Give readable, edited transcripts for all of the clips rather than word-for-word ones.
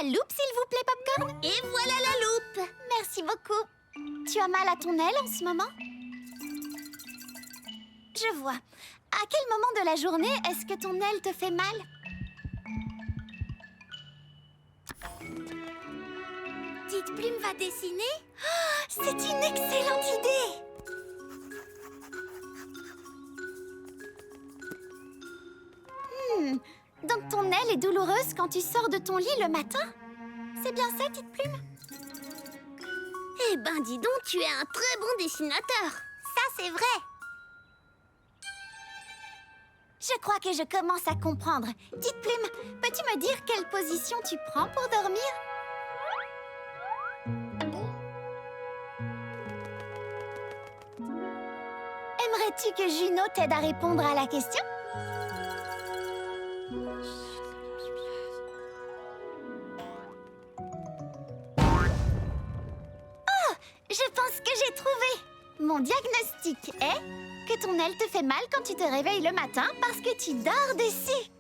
loupe, s'il vous plaît, Popcorn? Et voilà la loupe. Merci beaucoup. Tu as mal à ton aile en ce moment? Je vois. À quel moment de la journée est-ce que ton aile te fait mal? Petite Plume va dessiner? Oh, c'est une excellente idée! Donc ton aile est douloureuse quand tu sors de ton lit le matin? C'est bien ça, Petite Plume? Eh ben, dis donc, tu es un très bon dessinateur. Ça, c'est vrai! Je crois que je commence à comprendre. Petite Plume, peux-tu me dire quelle position tu prends pour dormir? Aimerais-tu que Juno t'aide à répondre à la question? Oh! Je pense que j'ai trouvé! Mon diagnostic est que ton aile te fait mal quand tu te réveilles le matin parce que tu dors dessus.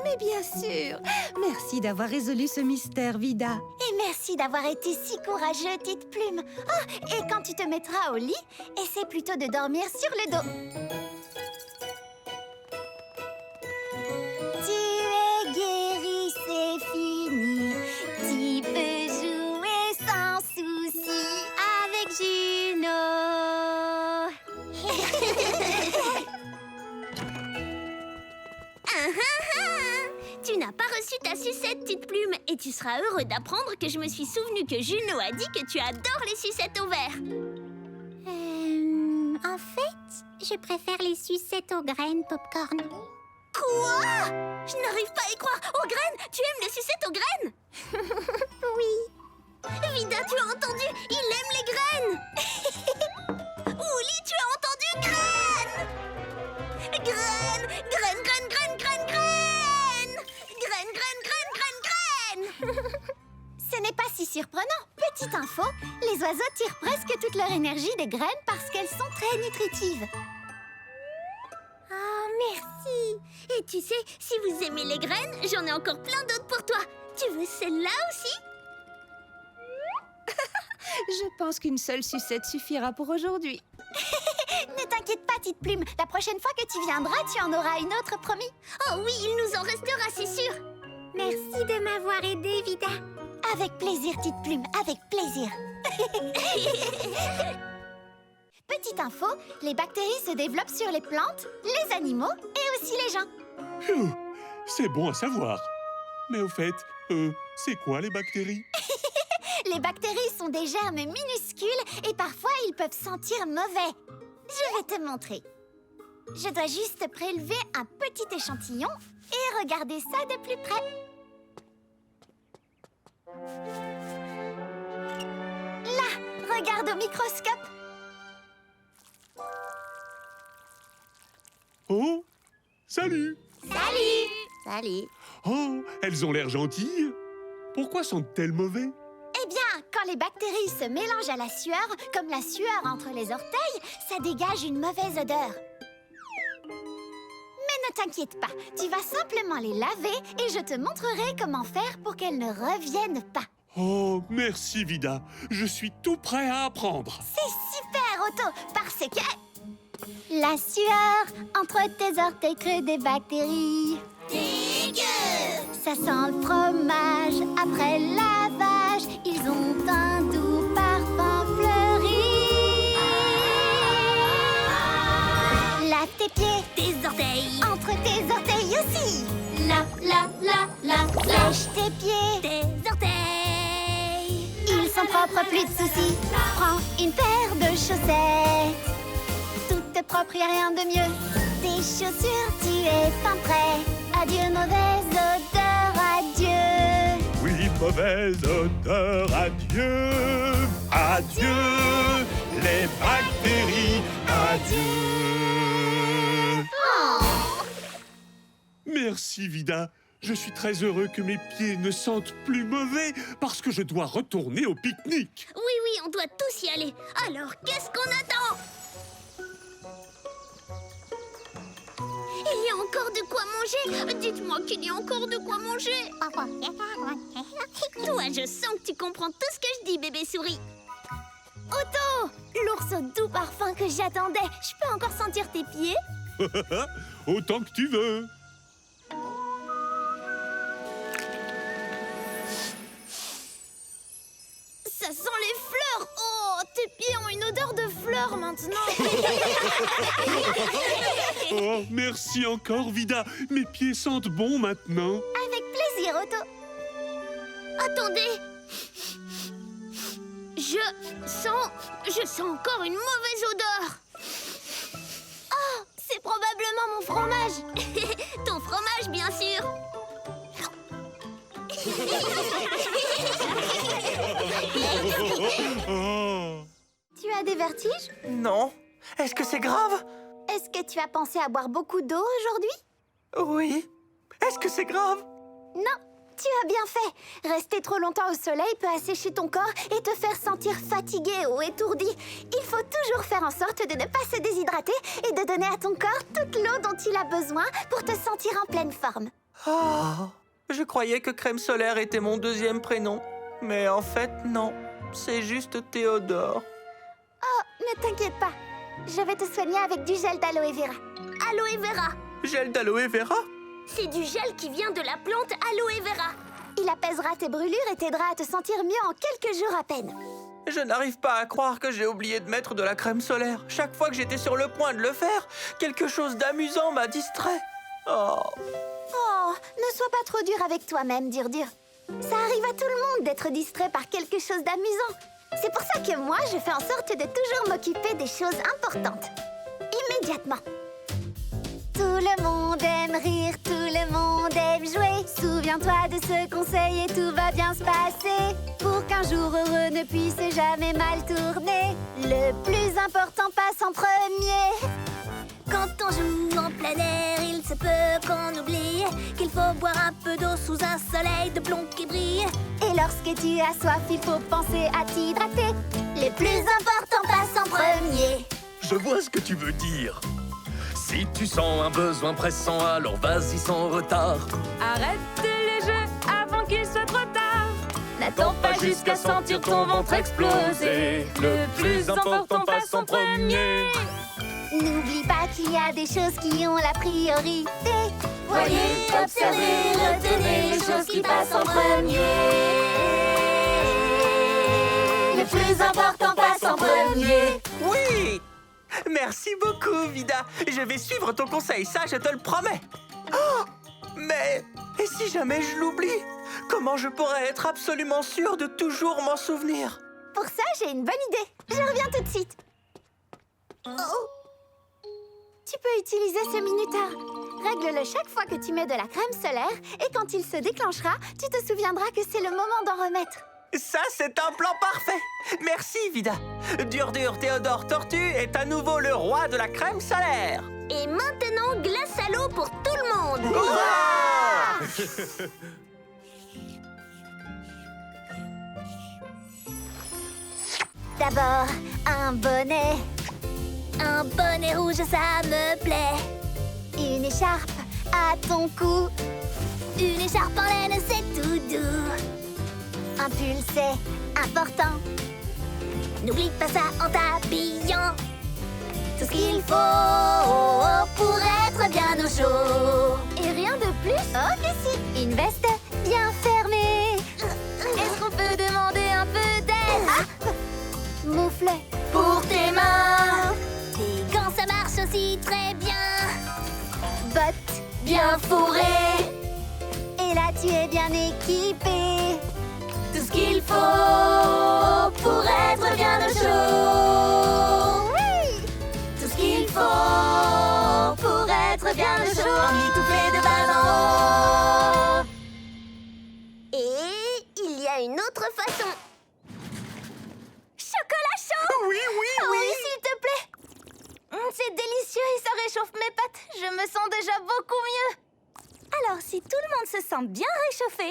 Mais bien sûr. Merci d'avoir résolu ce mystère, Vida. Et merci d'avoir été si courageux, Petite Plume. Oh, et quand tu te mettras au lit, essaie plutôt de dormir sur le dos. Tu es guéri, c'est fini. Tu peux jouer sans souci avec Juno. Tu n'as pas reçu ta sucette, Petite Plume, et tu seras heureux d'apprendre que je me suis souvenu que Juno a dit que tu adores les sucettes au verre. En fait, je préfère les sucettes aux graines, Popcorn. Quoi? Je n'arrive pas à y croire. Aux graines? Tu aimes les sucettes aux graines? Oui. Vida, tu as entendu? Il aime les graines. Ouli, tu as entendu? Graines! Graines! Graines, graines, graines, graines, graines! Graines, graines, graines, graines, graines! Ce n'est pas si surprenant. Petite info, les oiseaux tirent presque toute leur énergie des graines parce qu'elles sont très nutritives. Oh, merci! Et tu sais, si vous aimez les graines, j'en ai encore plein d'autres pour toi. Tu veux celle-là aussi? Je pense qu'une seule sucette suffira pour aujourd'hui. Ne t'inquiète pas, Petite Plume. La prochaine fois que tu viendras, tu en auras une autre, promis. Oh oui, il nous en restera, c'est sûr. Merci de m'avoir aidée, Vida. Avec plaisir, Petite Plume, avec plaisir. Petite info, les bactéries se développent sur les plantes, les animaux et aussi les gens. Phew, c'est bon à savoir. Mais au fait, c'est quoi les bactéries? Les bactéries sont des germes minuscules et parfois ils peuvent sentir mauvais. Je vais te montrer. Je dois juste prélever un petit échantillon et regarder ça de plus près. Là, regarde au microscope. Oh, salut! Salut! Salut. Oh, elles ont l'air gentilles. Pourquoi sentent-elles mauvais? Eh bien, quand les bactéries se mélangent à la sueur, comme la sueur entre les orteils, ça dégage une mauvaise odeur. Mais ne t'inquiète pas, tu vas simplement les laver et je te montrerai comment faire pour qu'elles ne reviennent pas. Oh, merci Vida. Je suis tout prêt à apprendre. C'est super, Otto, parce que... La sueur entre tes orteils crée des bactéries. Dégueu! Ça sent le fromage après lavage. Ils ont un doux parfum fleuri. Lave tes pieds, Tes orteils, entre tes orteils aussi. la, Lèche tes pieds, tes orteils. ils sont propres, plus de soucis. Prends une paire de chaussettes. Tout est propre, y a rien de mieux. Tes chaussures, tu es fin prêt. Adieu, mauvaise odeur, adieu. Oui, mauvaise odeur, adieu. Adieu, les bactéries, adieu. Merci Vida. Je suis très heureux que mes pieds ne sentent plus mauvais parce que je dois retourner au pique-nique. Oui, on doit tous y aller. Alors, qu'est-ce qu'on attend? Il y a encore encore de quoi manger. Dites-moi qu'il y a encore de quoi manger. Toi, je sens que tu comprends tout ce que je dis, bébé souris. Otto, l'ours au doux parfum que j'attendais. Je peux encore sentir tes pieds? Autant que tu veux. Ça sent les fleurs. Oh, tes pieds ont une odeur de fleurs maintenant. Oh, merci encore, Vida. Mes pieds sentent bon maintenant. Avec plaisir, Otto. Attendez. Je sens encore une mauvaise odeur. Oh, c'est probablement mon fromage. Ton fromage, bien sûr. Oh. Tu as des vertiges? Non. Est-ce que c'est grave? Est-ce que tu as pensé à boire beaucoup d'eau aujourd'hui? Oui. Est-ce que c'est grave? Non, tu as bien fait. Rester trop longtemps au soleil peut assécher ton corps et te faire sentir fatigué ou étourdi. Il faut toujours faire en sorte de ne pas se déshydrater et de donner à ton corps toute l'eau dont il a besoin pour te sentir en pleine forme. Oh, je croyais que Crème Solaire était mon deuxième prénom. Mais en fait, non. C'est juste Théodore. Oh, ne t'inquiète pas. Je vais te soigner avec du gel d'aloe vera. Aloe vera. Gel d'aloe vera? C'est du gel qui vient de la plante aloe vera. Il apaisera tes brûlures et t'aidera à te sentir mieux en quelques jours à peine. Je n'arrive pas à croire que j'ai oublié de mettre de la crème solaire. Chaque fois que j'étais sur le point de le faire, quelque chose d'amusant m'a distrait. Oh. Oh, ne sois pas trop dur avec toi-même, dur. Ça arrive à tout le monde d'être distrait par quelque chose d'amusant. C'est pour ça que moi, je fais en sorte de toujours m'occuper des choses importantes. Immédiatement. Tout le monde aime rire, tout le monde aime jouer. Souviens-toi de ce conseil et tout va bien se passer. Pour qu'un jour heureux ne puisse jamais mal tourner, le plus important passe en premier. Quand on joue en plein air, il se peut qu'on oublie qu'il faut boire un peu d'eau sous un soleil de plomb qui brille. Et lorsque tu as soif, il faut penser à t'hydrater. Le plus important passe en premier. Je vois ce que tu veux dire. Si tu sens un besoin pressant, alors vas-y sans retard. Arrête les jeux avant qu'il soit trop tard. N'attends pas jusqu'à sentir ton ventre exploser. Le plus important passe en premier. N'oublie pas qu'il y a des choses qui ont la priorité. Voyez, observez, retenez les choses qui passent en premier. Le plus important passe en premier. Oui! Merci beaucoup, Vida. Je vais suivre ton conseil, ça, je te le promets. Oh! Mais, et si jamais je l'oublie? Comment je pourrais être absolument sûre de toujours m'en souvenir? Pour ça, j'ai une bonne idée. Je reviens tout de suite. Oh. Tu peux utiliser ce minuteur. Règle-le chaque fois que tu mets de la crème solaire et quand il se déclenchera, tu te souviendras que c'est le moment d'en remettre. Ça, c'est un plan parfait. Merci, Vida. Dur Théodore Tortue est à nouveau le roi de la crème solaire. Et maintenant, glace à l'eau pour tout le monde. Hurrah! D'abord, un bonnet. Un bonnet rouge, ça me plaît. Une écharpe à ton cou. Une écharpe en laine, c'est tout doux. Un pull, c'est important. N'oublie pas ça en t'habillant. Tout ce qu'il faut pour être bien au chaud. Et rien de plus? Oh que si! Une veste bien fermée. Est-ce qu'on peut demander un peu d'aide? Moufle Pour tes mains. Tes gants, ça marche aussi très bien. bottes. Bien fourré. Et là, tu es bien équipé. Tout ce qu'il faut pour être bien au chaud. Oui! Tout ce qu'il faut pour être bien au chaud. Emmitouflé de bas en haut. Et il y a une autre façon. Chocolat chaud. Oui, s'il te plaît. C'est délicieux et ça réchauffe mes pattes. Je me sens déjà beaucoup mieux. Alors, si tout le monde se sent bien réchauffé,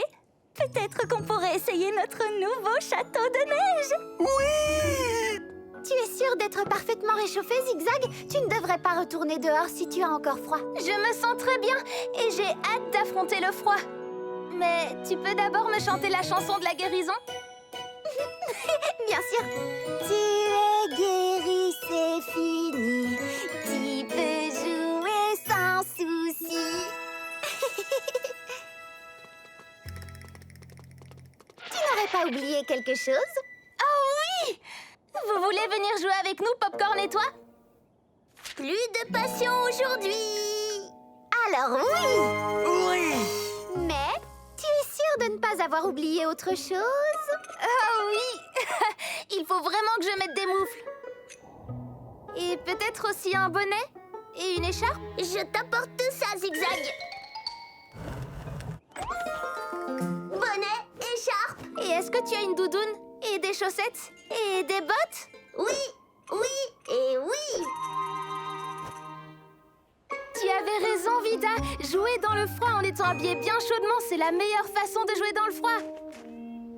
peut-être qu'on pourrait essayer notre nouveau château de neige. Oui! Tu es sûre d'être parfaitement réchauffée, Zigzag? Tu ne devrais pas retourner dehors si tu as encore froid. Je me sens très bien et j'ai hâte d'affronter le froid. Mais tu peux d'abord me chanter la chanson de la guérison? Bien sûr. Tu es guéri, c'est fini. Tu peux jouer sans souci. Tu n'aurais pas oublié quelque chose? Oh oui! Vous voulez venir jouer avec nous, Popcorn et toi? Plus de passion aujourd'hui. Alors oui! Oui! Mais tu es sûre de ne pas avoir oublié autre chose? Ah oui! Il faut vraiment que je mette des moufles. Et peut-être aussi un bonnet? Et une écharpe? Je t'apporte tout ça, Zigzag. Bonnet, écharpe. Et est-ce que tu as une doudoune? Et des chaussettes? Et des bottes? Oui, oui et oui. Tu avais raison, Vida. Jouer dans le froid en étant habillé bien chaudement, c'est la meilleure façon de jouer dans le froid.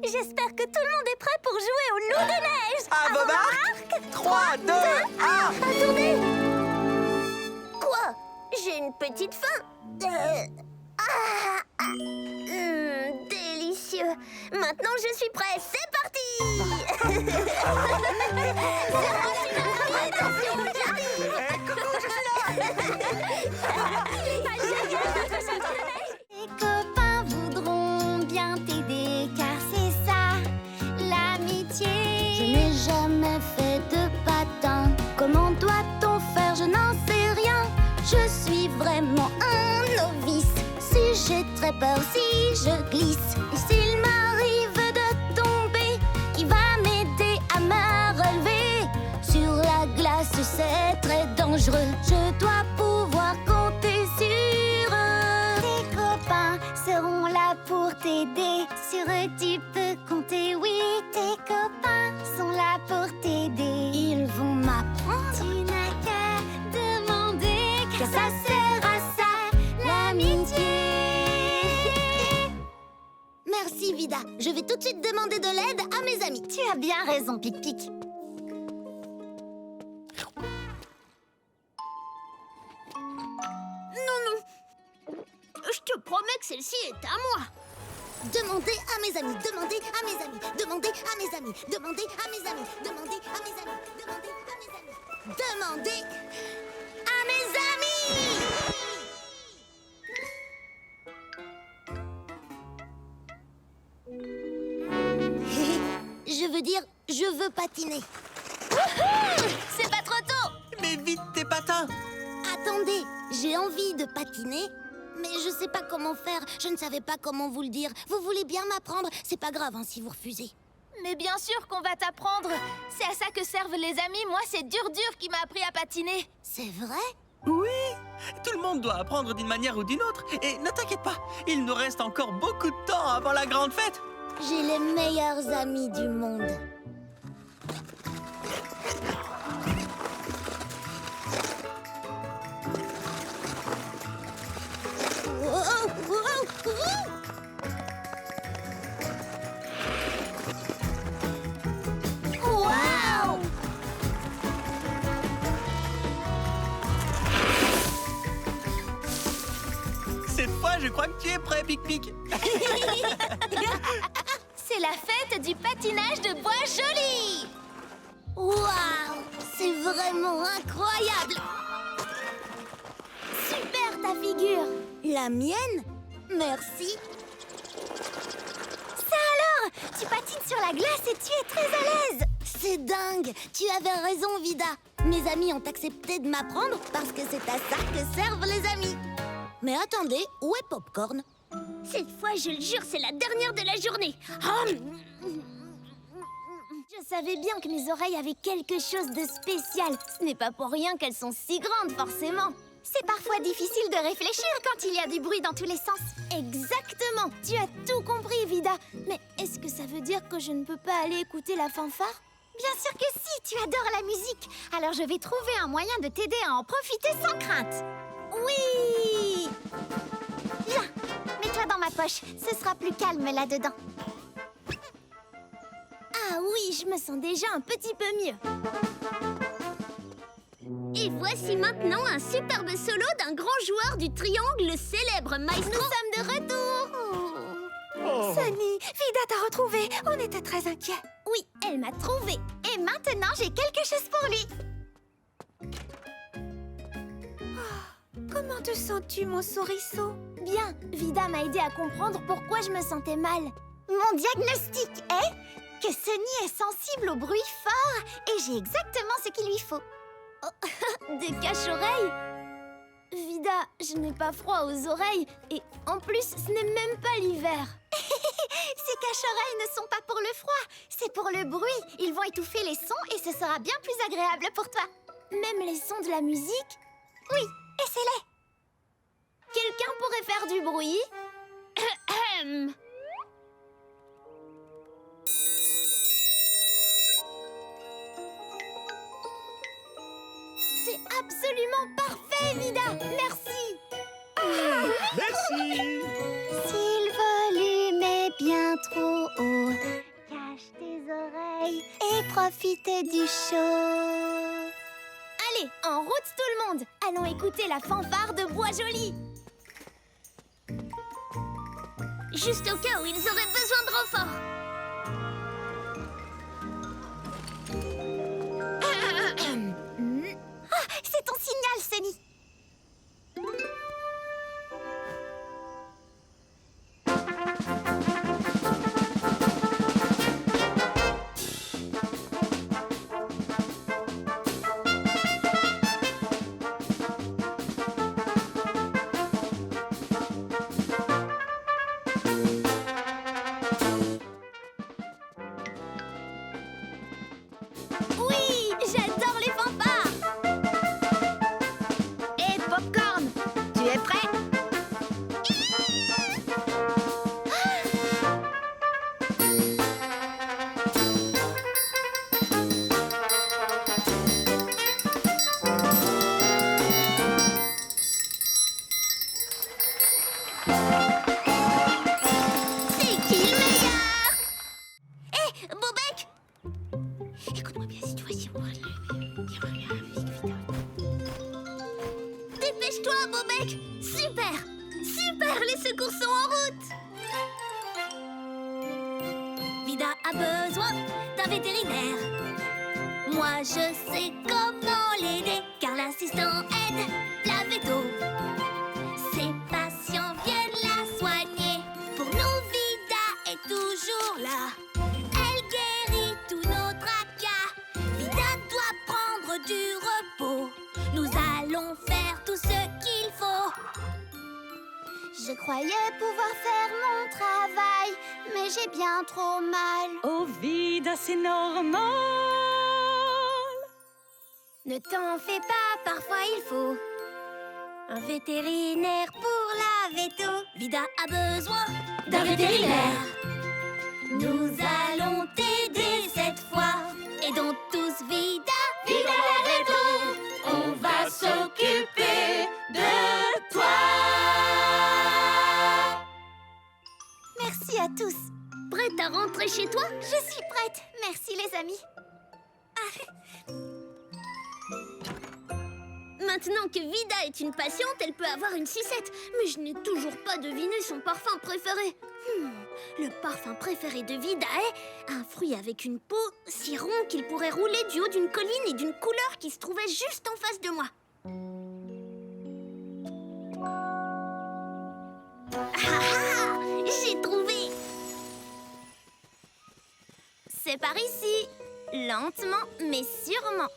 J'espère que tout le monde est prêt pour jouer au loup de neige. À vos marques! 3, 2, 1! Attendez. Quoi? J'ai une petite faim. Délicieux. Maintenant, je suis prêt. C'est parti. Attention, j'arrive. Coucou, je suis là! Tes copains voudront bien t'aider car c'est ça, l'amitié. Je n'ai jamais fait de patin. Comment doit-on faire? Je n'en sais rien. Je suis vraiment un novice. Si j'ai très peur, si je glisse, et s'il m'arrive de tomber, qui va m'aider à me relever? Sur la glace, c'est très dangereux. Je dois pouvoir compter sur eux. Tes copains seront là pour t'aider. Sur eux tu peux compter, oui. Tes copains sont là pour t'aider. Ils vont m'apprendre. Tu n'as qu'à demander car ça sert à ça, l'amitié. Merci, Vida. Je vais tout de suite demander de l'aide à mes amis. Tu as bien raison, Pic-Pic. Je te promets que celle-ci est à moi. Demandez à mes amis, demandez à mes amis, demandez à mes amis, demandez à mes amis, demandez à mes amis, demandez à mes amis, demandez à mes amis. Je veux dire, je veux patiner. C'est pas trop tôt! Mais vite tes patins! Attendez, j'ai envie de patiner, mais je sais pas comment faire. Je ne savais pas comment vous le dire. Vous voulez bien m'apprendre? C'est pas grave hein, si vous refusez. Mais bien sûr qu'on va t'apprendre. C'est à ça que servent les amis. Moi, c'est Dur qui m'a appris à patiner. C'est vrai? Oui! Tout le monde doit apprendre d'une manière ou d'une autre. Et ne t'inquiète pas, il nous reste encore beaucoup de temps avant la grande fête. J'ai les meilleurs amis du monde. Waouh! Cette fois, je crois que tu es prêt, Pic-Pic. C'est la fête du patinage de Bois Joli. Waouh! C'est vraiment incroyable! Super ta figure. La mienne? Merci. Ça alors? Tu patines sur la glace et tu es très à l'aise. C'est dingue! Tu avais raison, Vida. Mes amis ont accepté de m'apprendre parce que c'est à ça que servent les amis. Mais attendez, où est Popcorn? Cette fois, je le jure, c'est la dernière de la journée. Je savais bien que mes oreilles avaient quelque chose de spécial. Ce n'est pas pour rien qu'elles sont si grandes, forcément. C'est parfois difficile de réfléchir quand il y a du bruit dans tous les sens. Exactement. Tu as tout compris, Vida. Mais est-ce que ça veut dire que je ne peux pas aller écouter la fanfare? Bien sûr que si, tu adores la musique. Alors je vais trouver un moyen de t'aider à en profiter sans crainte. Oui! Viens, mets-toi dans ma poche. Ce sera plus calme là-dedans. Ah oui, je me sens déjà un petit peu mieux. Et voici maintenant un superbe solo d'un grand joueur du triangle, le célèbre maestro. Nous sommes de retour. Sunny, Vida t'a retrouvé. On était très inquiets. Oui, elle m'a trouvé. Et maintenant, j'ai quelque chose pour lui. Comment te sens-tu, mon souriceau? Bien, Vida m'a aidé à comprendre pourquoi je me sentais mal. Mon diagnostic est que Sunny est sensible au bruit fort et j'ai exactement ce qu'il lui faut. Des cache-oreilles? Vida, je n'ai pas froid aux oreilles et en plus, ce n'est même pas l'hiver. Ces cache-oreilles ne sont pas pour le froid, c'est pour le bruit. Ils vont étouffer les sons et ce sera bien plus agréable pour toi. Même les sons de la musique? Oui, essaie-les. Quelqu'un pourrait faire du bruit? C'est absolument parfait, Vida! Merci! Merci. Si le volume est bien trop haut, cache tes oreilles et profite du show. Allez, en route tout le monde! Allons écouter la fanfare de Bois-Joli! Juste au cas où ils auraient besoin de renfort! C'est ton signal, Sunny. Oui, j'adore les fanfares! Et Popcorn, tu es prêt? C'est qui le meilleur? Hé, Bobek! Écoute-moi bien si tu vois si on voit Dépêche-toi, Bobek! Super! Super! Les secours sont en route! Vida a besoin d'un vétérinaire. Moi, je sais comment l'aider, car l'assistant aide la veto. Ses patients viennent la soigner. Pour nous, Vida est toujours là. Elle guérit tous nos tracas. Vida doit prendre du repos. Nous allons faire tout ce qu'il faut. Je croyais pouvoir faire mon travail, mais j'ai bien trop mal. Oh, Vida, c'est normal. Ne t'en fais pas, parfois il faut un vétérinaire pour la veto. Vida a besoin d'un vétérinaire. Nous allons t'aider cette fois. Aidons tous Vida. Vida la veto. On va s'occuper de toi. Merci à tous. Prête à rentrer chez toi? Je suis prête. Merci les amis. Maintenant que Vida est une patiente, elle peut avoir une sucette. Mais je n'ai toujours pas deviné son parfum préféré. Le parfum préféré de Vida est un fruit avec une peau si rond qu'il pourrait rouler du haut d'une colline et d'une couleur qui se trouvait juste en face de moi. J'ai trouvé! C'est par ici. Lentement, mais sûrement.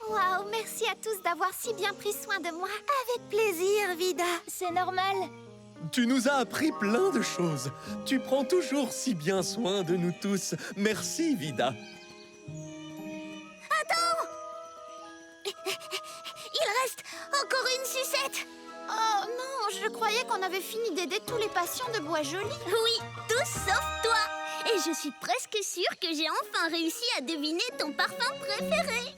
Waouh, merci à tous d'avoir si bien pris soin de moi. Avec plaisir, Vida. C'est normal. Tu nous as appris plein de choses. Tu prends toujours si bien soin de nous tous. Merci, Vida. Il reste encore une sucette. Oh non, je croyais qu'on avait fini d'aider tous les patients de Bois-Joli. Oui, tous sauf toi. Et je suis presque sûre que j'ai enfin réussi à deviner ton parfum préféré.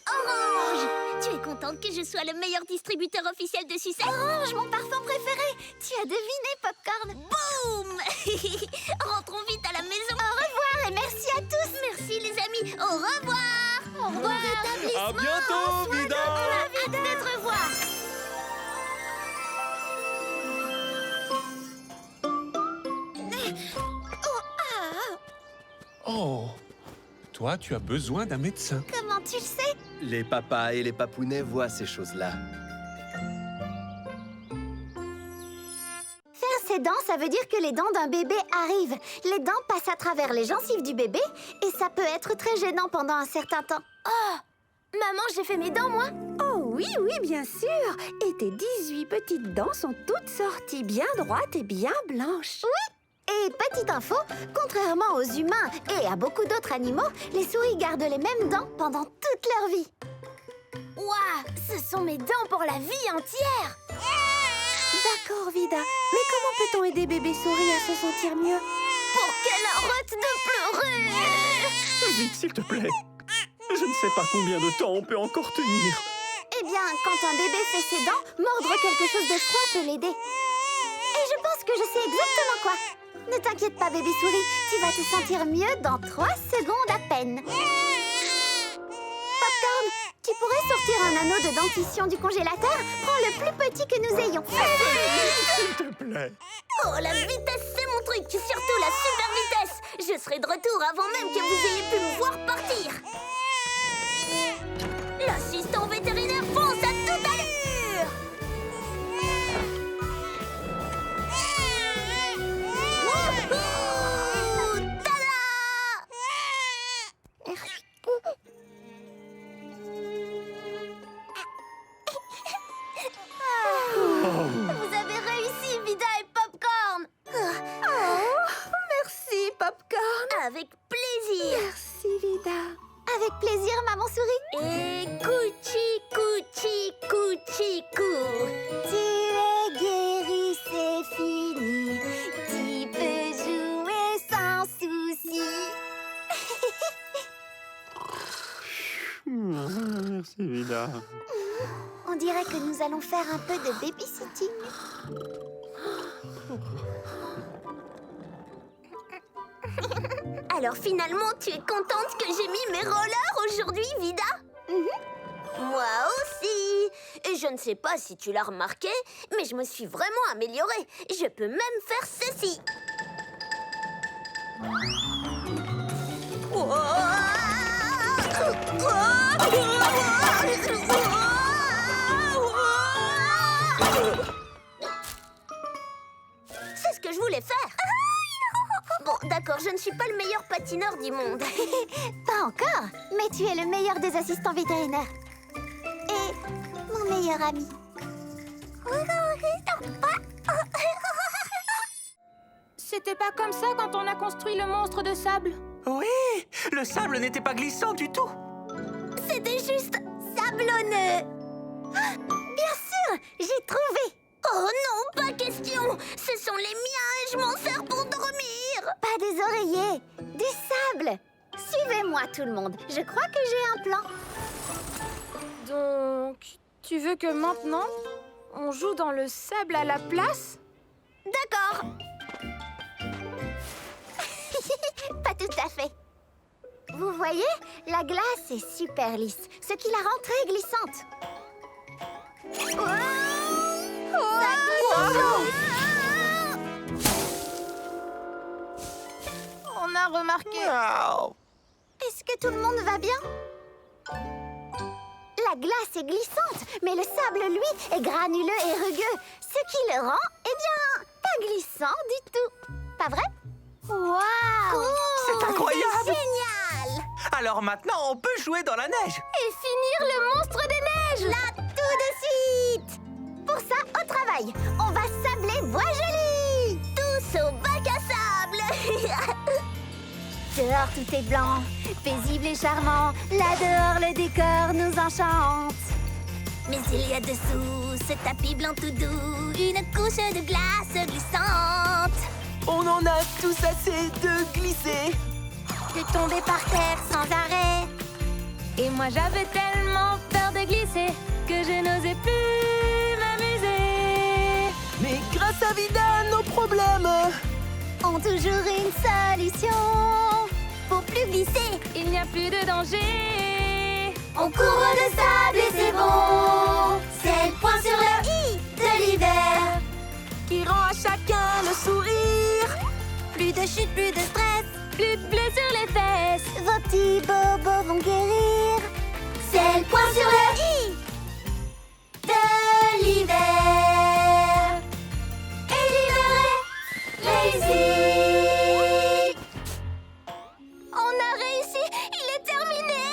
Orange, Tu es contente que je sois le meilleur distributeur officiel de sucette? Orange, mon parfum préféré. Tu as deviné, Popcorn. Boum! Rentrons vite à la maison. Au revoir et merci à tous. Merci les amis. Au revoir. Au revoir. À bientôt, Vida! Hâte de te revoir. Oh, toi, tu as besoin d'un médecin. Comment tu le sais? Les papas et les papounets voient ces choses-là. Faire ses dents, ça veut dire que les dents d'un bébé arrivent. Les dents passent à travers les gencives du bébé et ça peut être très gênant pendant un certain temps. Oh, maman, j'ai fait mes dents, moi. Oh oui, oui, bien sûr. Et tes 18 petites dents sont toutes sorties bien droites et bien blanches. Et petite info, contrairement aux humains et à beaucoup d'autres animaux, les souris gardent les mêmes dents pendant toute leur vie. Waouh, ce sont mes dents pour la vie entière. D'accord, Vida. Mais comment peut-on aider bébé souris à se sentir mieux? Pour qu'elle arrête de pleurer. Vite, s'il te plaît. Je ne sais pas combien de temps on peut encore tenir. Eh bien, quand un bébé fait ses dents, mordre quelque chose de froid peut l'aider. Et je pense que je sais exactement quoi. Ne t'inquiète pas, bébé souris, tu vas te sentir mieux dans 3 secondes à peine. Popcorn, tu pourrais sortir un anneau de dentition du congélateur? Prends le plus petit que nous ayons. S'il te plaît. Oh, la vitesse, c'est mon truc. Surtout la super vitesse. Je serai de retour avant même que vous ayez pu me voir partir. L'assistant vétérinaire fonce à toute allure. Wouhou! Tada! Vous avez réussi, Vida et Popcorn. Merci, Popcorn. Avec plaisir. Merci, Vida. Avec plaisir, maman souris. Et couchi, couchi, couchi, cou. Tu es guéri, c'est fini. Tu peux jouer sans souci. Merci, Vida. On dirait que nous allons faire un peu de babysitting. Alors finalement, tu es contente que j'ai mis mes rollers aujourd'hui, Vida? Moi aussi. Et je ne sais pas si tu l'as remarqué, mais je me suis vraiment améliorée. Je peux même faire ceci. C'est ce que je voulais faire. Bon, d'accord, je ne suis pas le meilleur patineur du monde. Pas encore, mais tu es le meilleur des assistants vétérinaires. Et mon meilleur ami. C'était pas comme ça quand on a construit le monstre de sable. Oui, le sable n'était pas glissant du tout. C'était juste sablonneux. Bien sûr, j'ai trouvé. Oh non, pas question. Ce sont les miens et je m'en sers pour dormir. Pas des oreillers, du sable. Suivez-moi tout le monde, je crois que j'ai un plan. Donc, tu veux que maintenant, on joue dans le sable à la place? D'accord. Pas tout à fait. Vous voyez, la glace est super lisse, ce qui la rend très glissante. Ça glisse chaud. On a remarqué. Est-ce que tout le monde va bien? La glace est glissante, mais le sable, lui, est granuleux et rugueux, ce qui le rend, eh bien, pas glissant du tout. Pas vrai? Waouh! C'est incroyable. Génial! Alors maintenant, on peut jouer dans la neige. Et finir le monstre des neiges! Là, tout de suite! Pour ça, au travail, on va sabler Bois Joli! Tous au bac à sable. Dehors, tout est blanc, paisible et charmant. Là dehors, le décor nous enchante. Mais il y a dessous ce tapis blanc tout doux, une couche de glace glissante. On en a tous assez de glisser. De tomber par terre sans arrêt. Et moi j'avais tellement peur de glisser que je n'osais plus m'amuser. Mais grâce à Vida, nos problèmes Ont toujours une solution. Pour plus glisser, Il n'y a plus de danger. on court de sable et c'est bon. C'est le point sur le i de l'hiver. Qui rend à chacun le sourire. Plus de chute, plus de stress. Plus de bleu sur les fesses. Vos petits bobos vont guérir. C'est le point sur le i de l'hiver. Et l'hiver est réussi. On a réussi, il est terminé.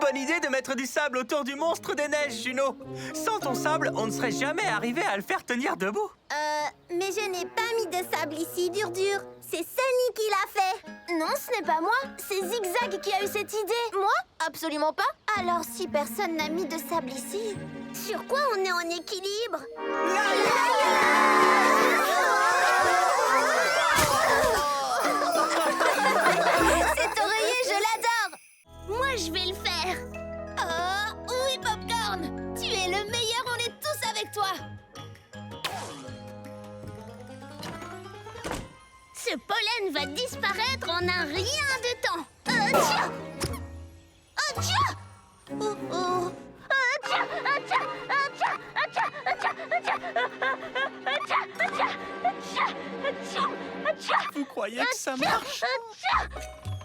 Bonne idée de mettre du sable autour du monstre des neiges, Juno. Sans ton sable, on ne serait jamais arrivé à le faire tenir debout. Mais je n'ai pas mis de sable ici, dur. C'est Sunny qui l'a fait. Non, ce n'est pas moi. C'est Zigzag qui a eu cette idée. Moi? Absolument pas. Alors si personne n'a mis de sable ici... Sur quoi on est en équilibre? Cet oreiller, je l'adore! Moi, je vais le faire. Oh, oui, Popcorn! Tu es le meilleur, on est tous avec toi! Ce pollen va disparaître en un rien de temps. Tiens! Tiens! Oh, oh. Tiens! Vous croyez que ça marche?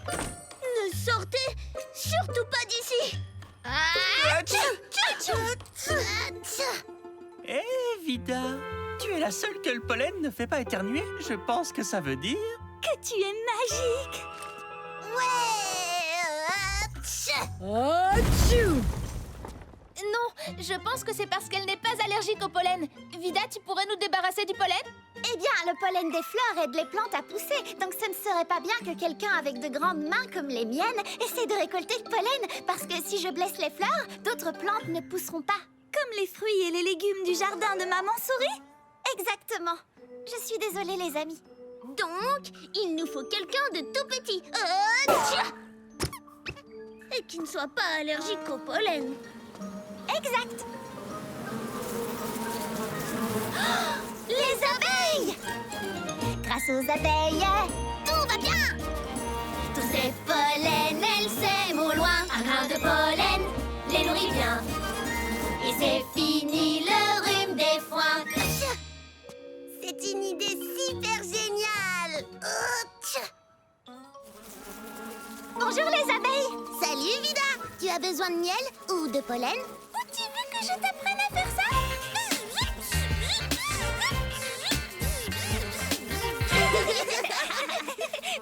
Ne sortez surtout pas d'ici. Eh, Vida, tu es la seule que le pollen ne fait pas éternuer. Je pense que ça veut dire... Que tu es magique. Non, je pense que c'est parce qu'elle n'est pas allergique au pollen. Vida, tu pourrais nous débarrasser du pollen? Eh bien, le pollen des fleurs aide les plantes à pousser, donc ce ne serait pas bien que quelqu'un avec de grandes mains comme les miennes essaie de récolter le pollen, parce que si je blesse les fleurs, d'autres plantes ne pousseront pas. Comme les fruits et les légumes du jardin de Maman Souris. Exactement. Je suis désolée, les amis. Donc, il nous faut quelqu'un de tout petit. Tiens! Et qui ne soit pas allergique au pollen. Exact. Les abeilles! Grâce aux abeilles, Tout va bien! Tous ces pollens, elles s'aiment au loin. Un grain de pollen les nourrit bien. Et c'est fini le rhume des foins. C'est une idée super géniale. bonjour les abeilles! Salut, Vida! Tu as besoin de miel ou de pollen? Tu veux que je t'apprenne à faire ça?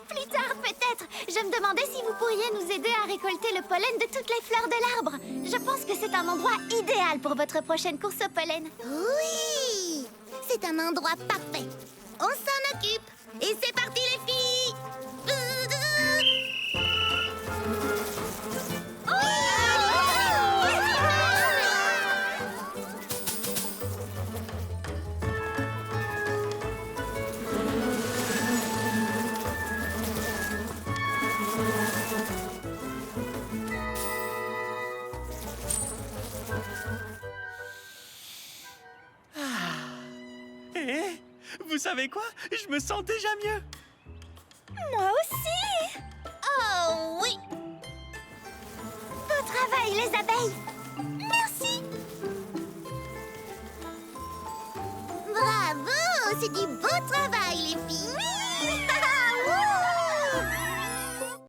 Plus tard, peut-être. Je me demandais si vous pourriez nous aider à récolter le pollen de toutes les fleurs de l'arbre. Je pense que c'est un endroit idéal pour votre prochaine course au pollen. Oui! C'est un endroit parfait. On s'en occupe. Et c'est parti, les filles! Eh, vous savez quoi? Je me sens déjà mieux. Moi aussi. Oh oui! Beau travail, les abeilles! Merci! Bravo! C'est du beau travail, les